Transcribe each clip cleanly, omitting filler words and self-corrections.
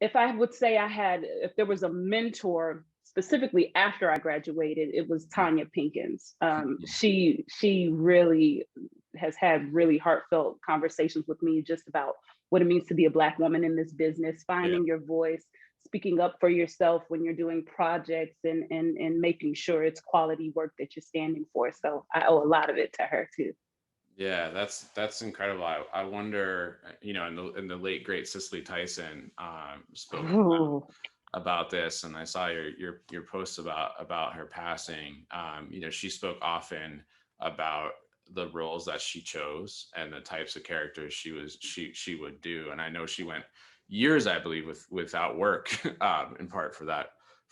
if I would say if there was a mentor specifically after I graduated, it was Tanya Pinkins. She really has had really heartfelt conversations with me just about what it means to be a Black woman in this business, finding your voice, speaking up for yourself when you're doing projects, and making sure it's quality work that you're standing for. So I owe a lot of it to her too. Yeah, that's incredible. I wonder, in the late great Cicely Tyson spoke about this, and I saw your posts about her passing. She spoke often about the roles that she chose and the types of characters she would do, and I know she went years, I believe, without work, in part for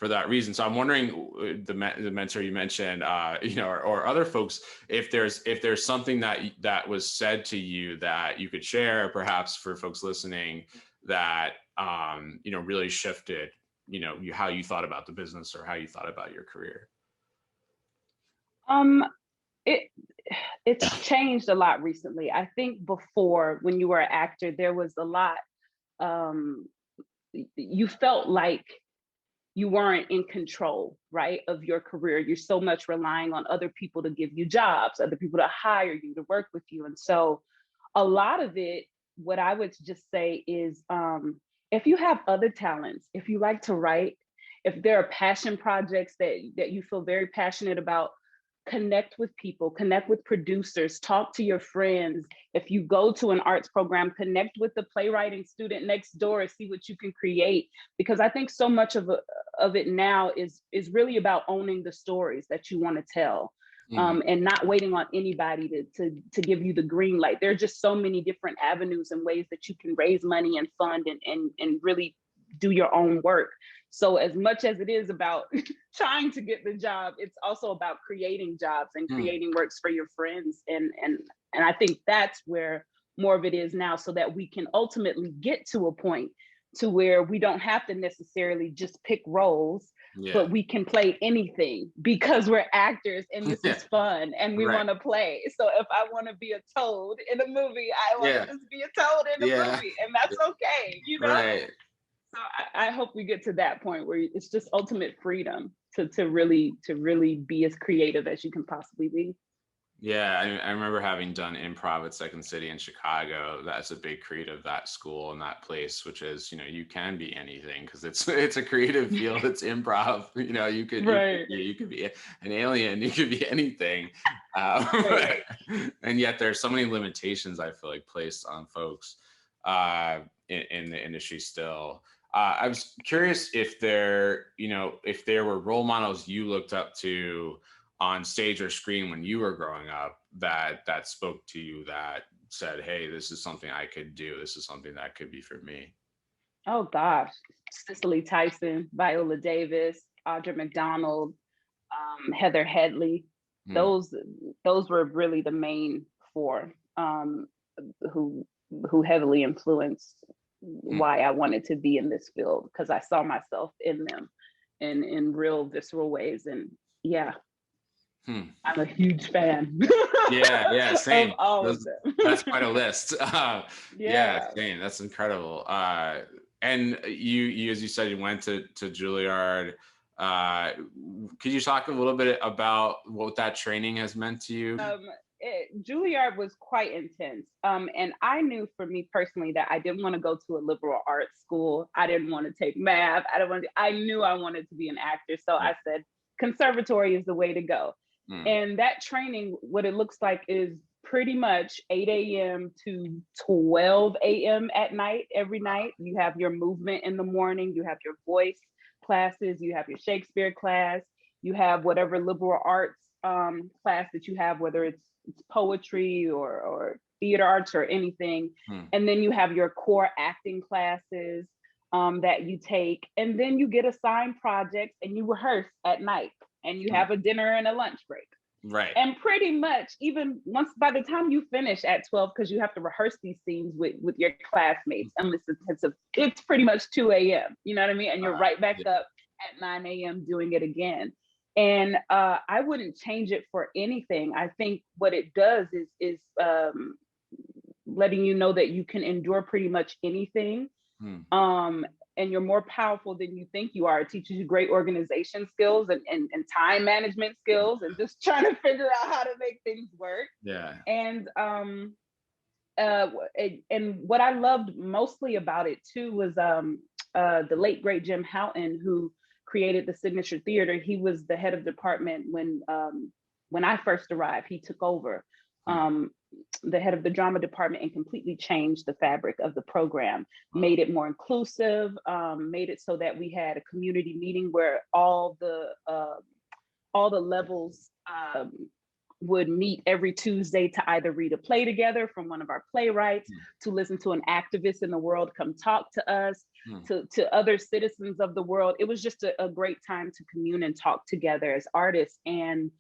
that reason. So I'm wondering, the mentor you mentioned, or other folks, if there's something that was said to you that you could share, perhaps for folks listening, that really shifted, how you thought about the business or how you thought about your career. It's changed a lot recently. I think before, when you were an actor, there was a lot. You felt like you weren't in control, right, of your career. You're so much relying on other people to give you jobs, other people to hire you, to work with you. And so a lot of it, what I would just say is, if you have other talents, if you like to write, if there are passion projects that you feel very passionate about, connect with people, connect with producers, talk to your friends. If you go to an arts program, connect with the playwriting student next door, see what you can create. Because I think so much of it now is really about owning the stories that you want to tell, and not waiting on anybody to give you the green light. There are just so many different avenues and ways that you can raise money and fund and really do your own work. So as much as it is about trying to get the job, it's also about creating jobs and creating works for your friends. And I think that's where more of it is now, so that we can ultimately get to a point to where we don't have to necessarily just pick roles, but we can play anything because we're actors and this is fun and we want to play. So if I want to be a toad in a movie, I want to just be a toad in a movie, and that's okay, Right. So I hope we get to that point where it's just ultimate freedom to really be as creative as you can possibly be. Yeah, I remember having done improv at Second City in Chicago. That's a big creative, that school and that place, which is, you can be anything because it's a creative field. It's improv. You could be an alien. You could be anything, Right. and yet there's so many limitations, I feel like, placed on folks in the industry still. I was curious if there were role models you looked up to on stage or screen when you were growing up that spoke to you, that said, hey, this is something I could do. This is something that could be for me. Oh gosh, Cicely Tyson, Viola Davis, Audra McDonald, Heather Headley. Those were really the main four who heavily influenced why I wanted to be in this field, because I saw myself in them in real visceral ways. And I'm a huge fan. Yeah, same. Of all of them. That's quite a list. Yeah, same. That's incredible. And you, as you said, you went to Julliard. Could you talk a little bit about what that training has meant to you? Julliard was quite intense. And I knew, for me personally, that I didn't want to go to a liberal arts school. I didn't want to take math. I knew I wanted to be an actor. So I said, conservatory is the way to go. And that training, what it looks like is pretty much 8 a.m. to 12 a.m. at night, every night. You have your movement in the morning, you have your voice classes, you have your Shakespeare class, you have whatever liberal arts class that you have, whether it's poetry or theater arts or anything. And then you have your core acting classes that you take. And then you get assigned projects and you rehearse at night. And you have a dinner and a lunch break. Right. And pretty much, even once, by the time you finish at 12, because you have to rehearse these scenes with your classmates, and it's pretty much 2 a.m. You know what I mean? And you're right back up at 9 a.m. doing it again. And I wouldn't change it for anything. I think what it does is letting you know that you can endure pretty much anything. and you're more powerful than you think you are. It teaches you great organization skills and time management skills, and just trying to figure out how to make things work. Yeah. And what I loved mostly about it too was the late great Jim Houghton, who created the Signature Theater. He was the head of department when I first arrived. He took over the head of the drama department and completely changed the fabric of the program, made it more inclusive, made it so that we had a community meeting where all the levels would meet every Tuesday to either read a play together from one of our playwrights, to listen to an activist in the world come talk to us, to other citizens of the world. It was just a great time to commune and talk together as artists. And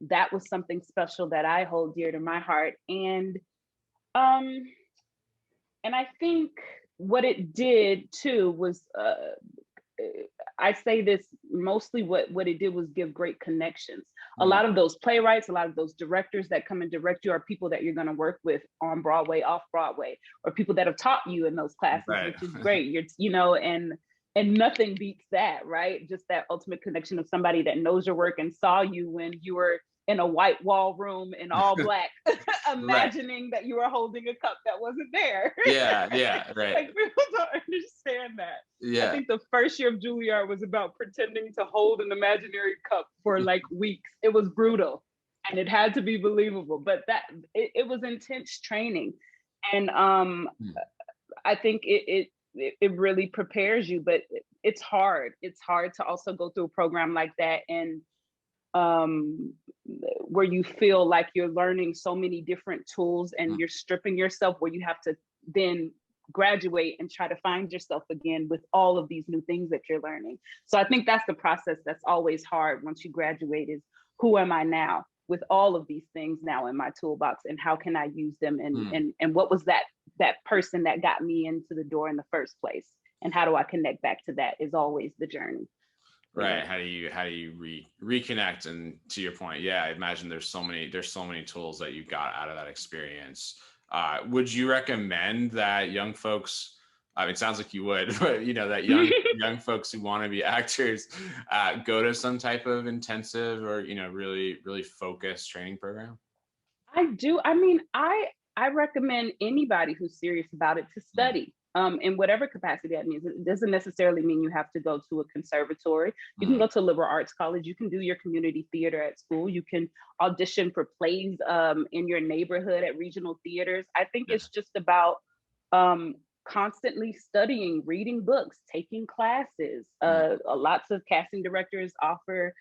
that was something special that I hold dear to my heart. And I think what it did too was, I say this mostly, what it did was give great connections. A lot of those playwrights, a lot of those directors that come and direct you are people that you're going to work with on Broadway, off Broadway, or people that have taught you in those classes, which is great. And nothing beats that, right? Just that ultimate connection of somebody that knows your work and saw you when you were in a white wall room in all black, imagining that you were holding a cup that wasn't there. Yeah, right. Like, people don't understand that. Yeah. I think the first year of Julliard was about pretending to hold an imaginary cup for like weeks. It was brutal and it had to be believable, but it was intense training. And I think it really prepares you, but it's hard. It's hard to also go through a program like that, and where you feel like you're learning so many different tools and you're stripping yourself, where you have to then graduate and try to find yourself again with all of these new things that you're learning. So I think that's the process that's always hard once you graduate, is who am I now with all of these things now in my toolbox, and how can I use them, and what was that person that got me into the door in the first place, and how do I connect back to that, is always the journey. Right. How do you reconnect? And to your point, yeah, I imagine there's so many tools that you got out of that experience. Would you recommend that young folks, I mean, it sounds like you would, but that young folks who want to be actors go to some type of intensive or really, really focused training program? I do. I mean, I recommend anybody who's serious about it to study. In whatever capacity that means. It doesn't necessarily mean you have to go to a conservatory. You can go to a liberal arts college. You can do your community theater at school. You can audition for plays in your neighborhood at regional theaters. I think it's just about constantly studying, reading books, taking classes. Lots of casting directors offer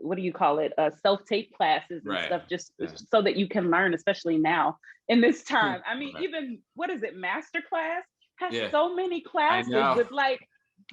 what do you call it? Self-tape classes and stuff, just so that you can learn, especially now in this time. I mean, even, what is it? Masterclass has so many classes with like,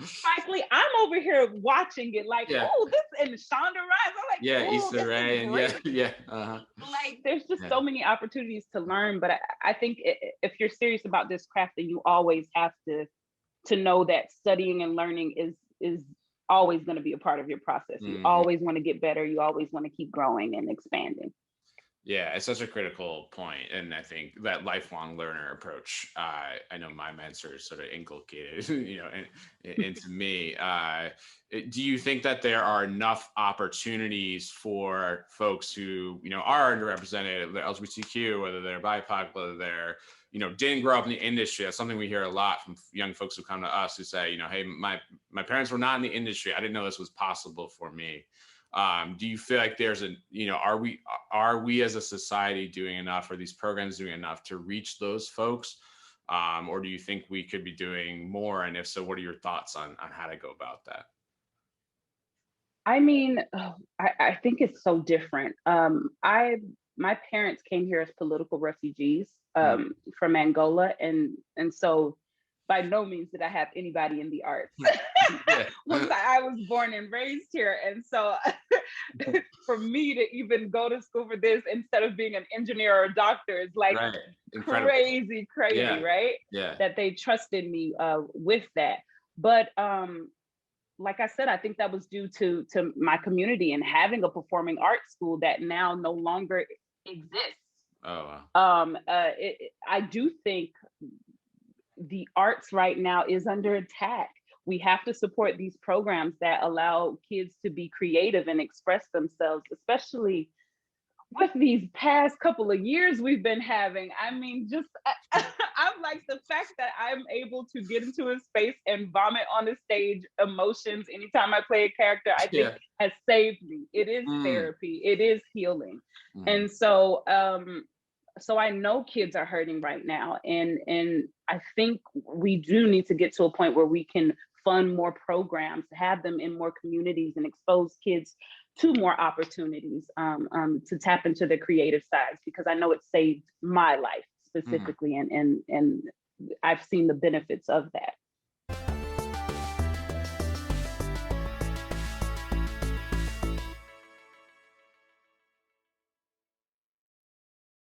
frankly, I'm over here watching it like, oh, this, and Shonda Rhimes. I'm like, Issa Rae, and like, there's just so many opportunities to learn. But I think if you're serious about this craft, then you always have to know that studying and learning is always going to be a part of your process. You always want to get better. You always want to keep growing and expanding. Yeah, it's such a critical point. And I think that lifelong learner approach, I know my mentors sort of inculcated, into me. Do you think that there are enough opportunities for folks who, are underrepresented, LGBTQ, whether they're BIPOC, whether they're, didn't grow up in the industry? That's something we hear a lot from young folks who come to us who say, hey, my parents were not in the industry. I didn't know this was possible for me. Do you feel like there's are we as a society doing enough? Are these programs doing enough to reach those folks? Or do you think we could be doing more? And if so, what are your thoughts on how to go about that? I mean, I think it's so different. My parents came here as political refugees from Angola. And so by no means did I have anybody in the arts. I was born and raised here. And so for me to even go to school for this instead of being an engineer or a doctor is like crazy, right? Yeah. That they trusted me with that. But like I said, I think that was due to my community and having a performing arts school that now no longer exists. Oh, wow. I do think the arts right now is under attack. We have to support these programs that allow kids to be creative and express themselves, especially with these past couple of years we've been having. I mean, just I'm like, the fact that I'm able to get into a space and vomit on the stage emotions anytime I play a character, I think has saved me. It is therapy. It is healing. And so so I know kids are hurting right now, and I think we do need to get to a point where we can fund more programs, have them in more communities, and expose kids to more opportunities to tap into their creative sides, because I know it saved my life specifically, and I've seen the benefits of that.